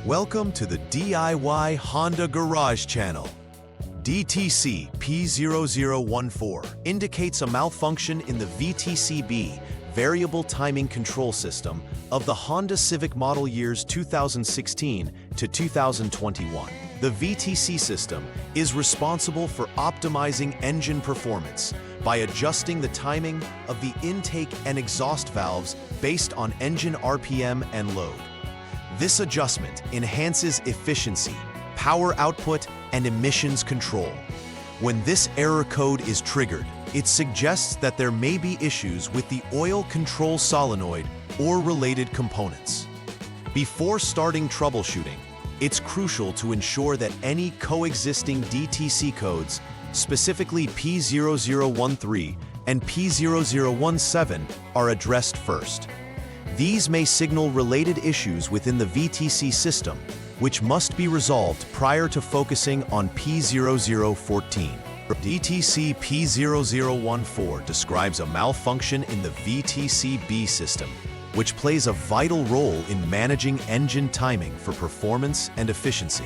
Welcome to the DIY Honda Garage channel. DTC P0014 indicates a malfunction in the VTC variable timing control system of the Honda Civic model years 2016 to 2021. The VTC system is responsible for optimizing engine performance by adjusting the timing of the intake and exhaust valves based on engine RPM and load. This adjustment enhances efficiency, power output, and emissions control. When this error code is triggered, it suggests that there may be issues with the oil control solenoid or related components. Before starting troubleshooting, it's crucial to ensure that any coexisting DTC codes, specifically P0013 and P0017, are addressed first. These may signal related issues within the VTC system, which must be resolved prior to focusing on P0014. DTC P0014 describes a malfunction in the VTC system, which plays a vital role in managing engine timing for performance and efficiency.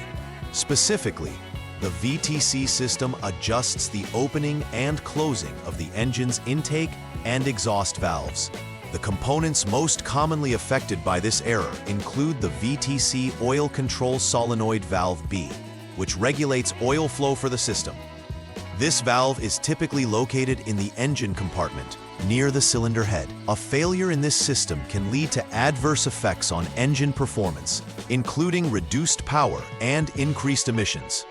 Specifically, the VTC system adjusts the opening and closing of the engine's intake and exhaust valves. The components most commonly affected by this error include the VTC oil control solenoid valve B, which regulates oil flow for the system. This valve is typically located in the engine compartment, near the cylinder head. A failure in this system can lead to adverse effects on engine performance, including reduced power and increased emissions.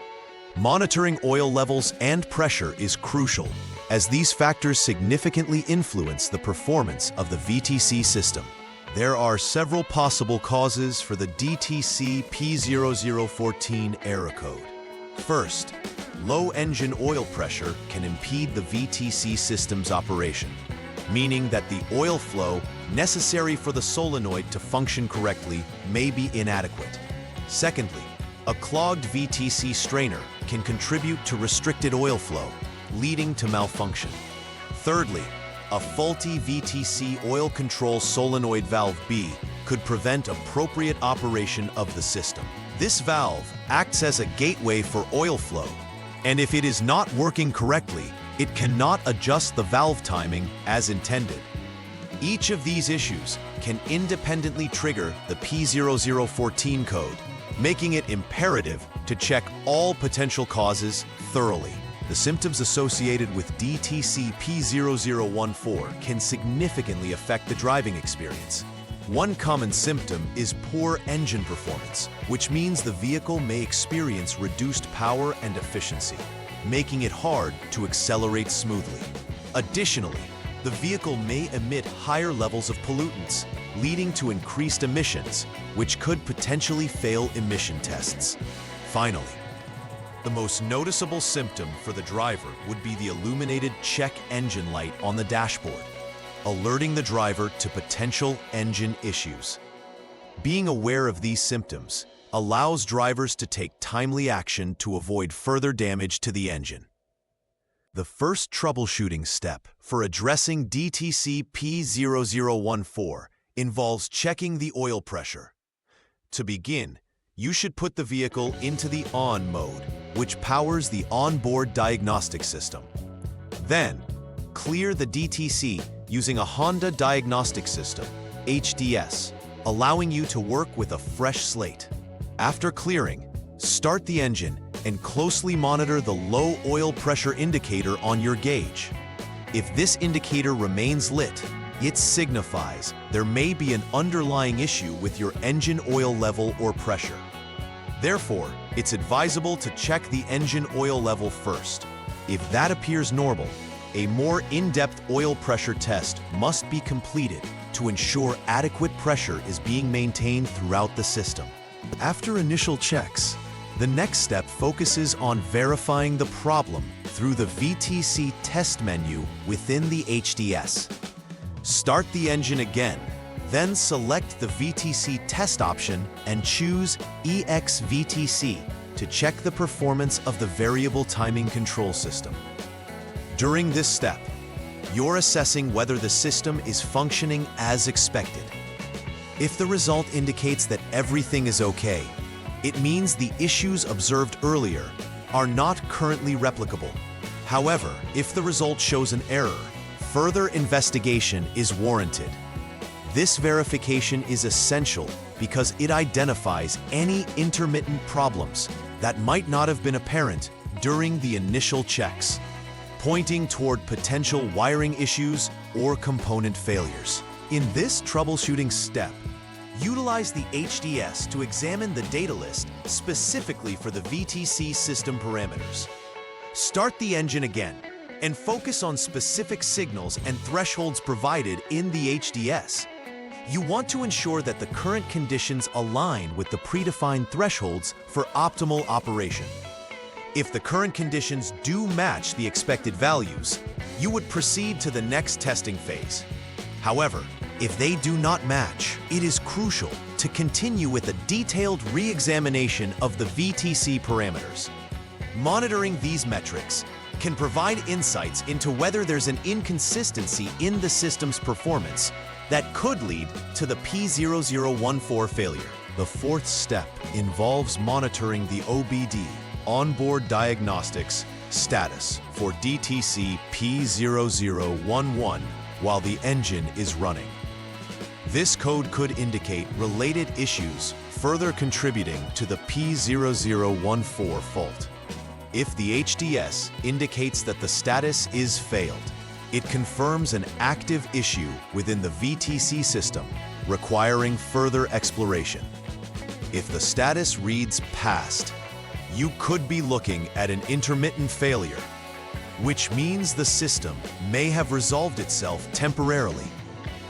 Monitoring oil levels and pressure is crucial, as these factors significantly influence the performance of the VTC system. There are several possible causes for the DTC P0014 error code. First, low engine oil pressure can impede the VTC system's operation, meaning that the oil flow necessary for the solenoid to function correctly may be inadequate. Secondly, a clogged VTC strainer can contribute to restricted oil flow, leading to malfunction. Thirdly, a faulty VTC oil control solenoid valve B could prevent appropriate operation of the system. This valve acts as a gateway for oil flow, and if it is not working correctly, it cannot adjust the valve timing as intended. Each of these issues can independently trigger the P0014 code, making it imperative to check all potential causes thoroughly. The symptoms associated with DTC P0014 can significantly affect the driving experience. One common symptom is poor engine performance, which means the vehicle may experience reduced power and efficiency, making it hard to accelerate smoothly. Additionally, the vehicle may emit higher levels of pollutants, leading to increased emissions, which could potentially fail emission tests. Finally, the most noticeable symptom for the driver would be the illuminated check engine light on the dashboard, alerting the driver to potential engine issues. Being aware of these symptoms allows drivers to take timely action to avoid further damage to the engine. The first troubleshooting step for addressing DTC P0014 involves checking the oil pressure. To begin, you should put the vehicle into the on mode, which powers the onboard diagnostic system. Then, clear the DTC using a Honda Diagnostic System, HDS, allowing you to work with a fresh slate. After clearing, start the engine and closely monitor the low oil pressure indicator on your gauge. If this indicator remains lit, it signifies there may be an underlying issue with your engine oil level or pressure. Therefore, it's advisable to check the engine oil level first. If that appears normal, a more in-depth oil pressure test must be completed to ensure adequate pressure is being maintained throughout the system. After initial checks, the next step focuses on verifying the problem through the VTC test menu within the HDS. Start the engine again, then select the VTC test option and choose EX-VTC to check the performance of the variable timing control system. During this step, you're assessing whether the system is functioning as expected. If the result indicates that everything is okay, It means the issues observed earlier are not currently replicable. However, if the result shows an error, further investigation is warranted. This verification is essential because it identifies any intermittent problems that might not have been apparent during the initial checks, pointing toward potential wiring issues or component failures. In this troubleshooting step, utilize the HDS to examine the data list specifically for the VTC system parameters. Start the engine again and focus on specific signals and thresholds provided in the HDS. You want to ensure that the current conditions align with the predefined thresholds for optimal operation. If the current conditions do match the expected values, you would proceed to the next testing phase. However, if they do not match, it is crucial to continue with a detailed re-examination of the VTC parameters. Monitoring these metrics can provide insights into whether there's an inconsistency in the system's performance that could lead to the P0014 failure. The fourth step involves monitoring the OBD, onboard diagnostics, status for DTC P0011 while the engine is running. This code could indicate related issues, further contributing to the P0014 fault. If the HDS indicates that the status is failed, it confirms an active issue within the VTC system, requiring further exploration. If the status reads passed, you could be looking at an intermittent failure, which means the system may have resolved itself temporarily.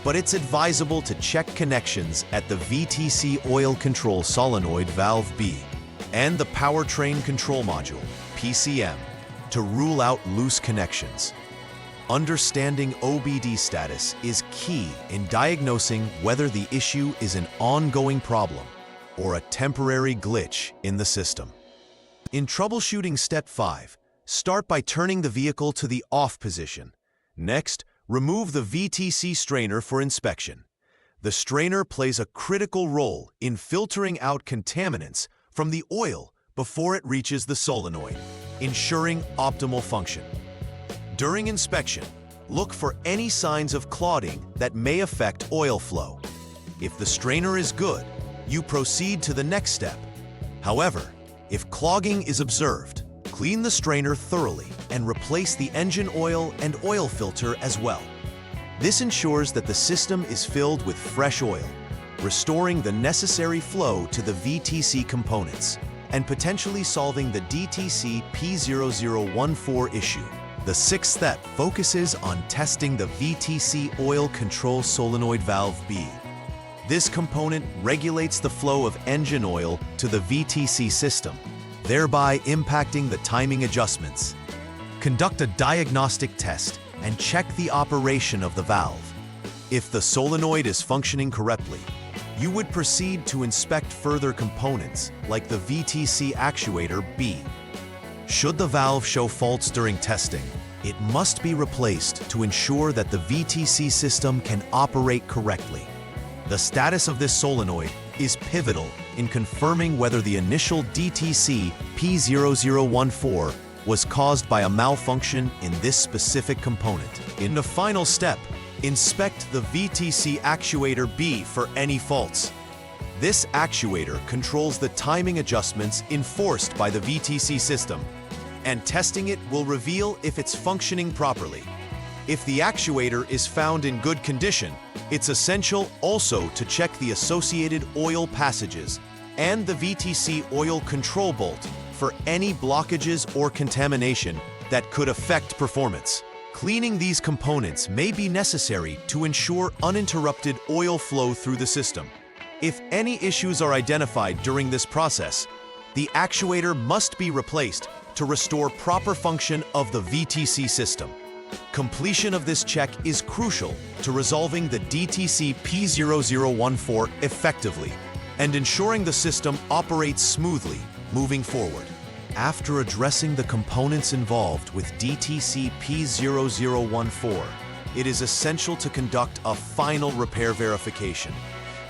But it's advisable to check connections at the VTC oil control solenoid valve B and the powertrain control module, PCM, to rule out loose connections. Understanding OBD status is key in diagnosing whether the issue is an ongoing problem or a temporary glitch in the system. In troubleshooting step 5, start by turning the vehicle to the off position. Next, remove the VTC strainer for inspection. The strainer plays a critical role in filtering out contaminants from the oil before it reaches the solenoid, ensuring optimal function. During inspection, look for any signs of clogging that may affect oil flow. If the strainer is good, you proceed to the next step. However, if clogging is observed, clean the strainer thoroughly and replace the engine oil and oil filter as well. This ensures that the system is filled with fresh oil, restoring the necessary flow to the VTC components and potentially solving the DTC P0014 issue. The sixth step focuses on testing the VTC oil control solenoid valve B. This component regulates the flow of engine oil to the VTC system, thereby impacting the timing adjustments. Conduct a diagnostic test and check the operation of the valve. If the solenoid is functioning correctly, you would proceed to inspect further components like the VTC actuator B. Should the valve show faults during testing, it must be replaced to ensure that the VTC system can operate correctly. The status of this solenoid is pivotal in confirming whether the initial DTC P0014 was caused by a malfunction in this specific component. In the final step, inspect the VTC actuator B for any faults. This actuator controls the timing adjustments enforced by the VTC system, and testing it will reveal if it's functioning properly. If the actuator is found in good condition, it's essential also to check the associated oil passages and the VTC oil control bolt for any blockages or contamination that could affect performance. Cleaning these components may be necessary to ensure uninterrupted oil flow through the system. If any issues are identified during this process, the actuator must be replaced to restore proper function of the VTC system. Completion of this check is crucial to resolving the DTC P0014 effectively and ensuring the system operates smoothly moving forward. After addressing the components involved with DTC P0014, it is essential to conduct a final repair verification.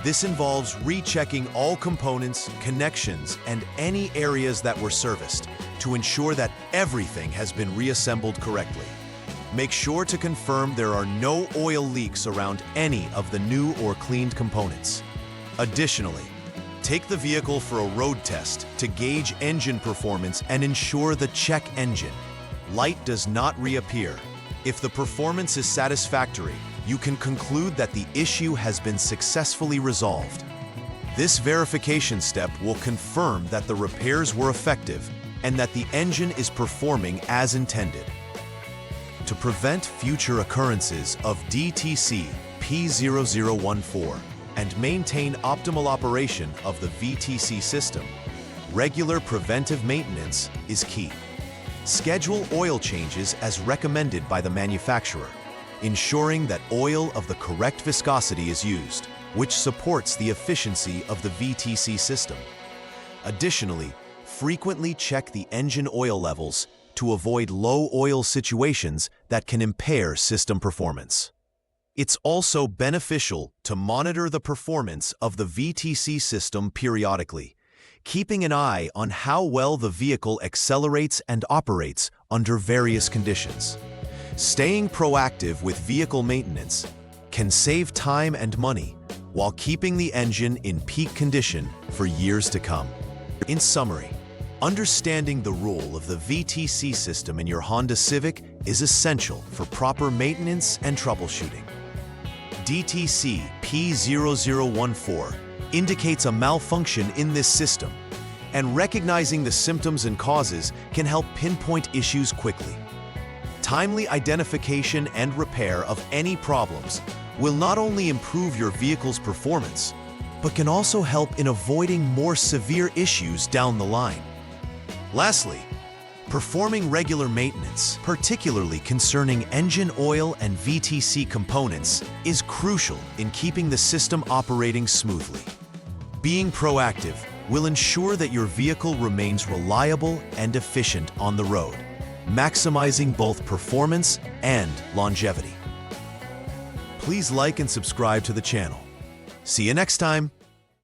This involves rechecking all components, connections, and any areas that were serviced to ensure that everything has been reassembled correctly. Make sure to confirm there are no oil leaks around any of the new or cleaned components. Additionally, take the vehicle for a road test to gauge engine performance and ensure the check engine light does not reappear. If the performance is satisfactory, you can conclude that the issue has been successfully resolved. This verification step will confirm that the repairs were effective and that the engine is performing as intended. To prevent future occurrences of DTC P0014 and maintain optimal operation of the VTC system, regular preventive maintenance is key. Schedule oil changes as recommended by the manufacturer, ensuring that oil of the correct viscosity is used, which supports the efficiency of the VTC system. Additionally, frequently check the engine oil levels to avoid low oil situations that can impair system performance. It's also beneficial to monitor the performance of the VTC system periodically, keeping an eye on how well the vehicle accelerates and operates under various conditions. Staying proactive with vehicle maintenance can save time and money while keeping the engine in peak condition for years to come. In summary, understanding the role of the VTC system in your Honda Civic is essential for proper maintenance and troubleshooting. DTC P0014 indicates a malfunction in this system, and recognizing the symptoms and causes can help pinpoint issues quickly. Timely identification and repair of any problems will not only improve your vehicle's performance, but can also help in avoiding more severe issues down the line. Lastly, performing regular maintenance, particularly concerning engine oil and VTC components, is crucial in keeping the system operating smoothly. Being proactive will ensure that your vehicle remains reliable and efficient on the road, maximizing both performance and longevity. Please like and subscribe to the channel. See you next time.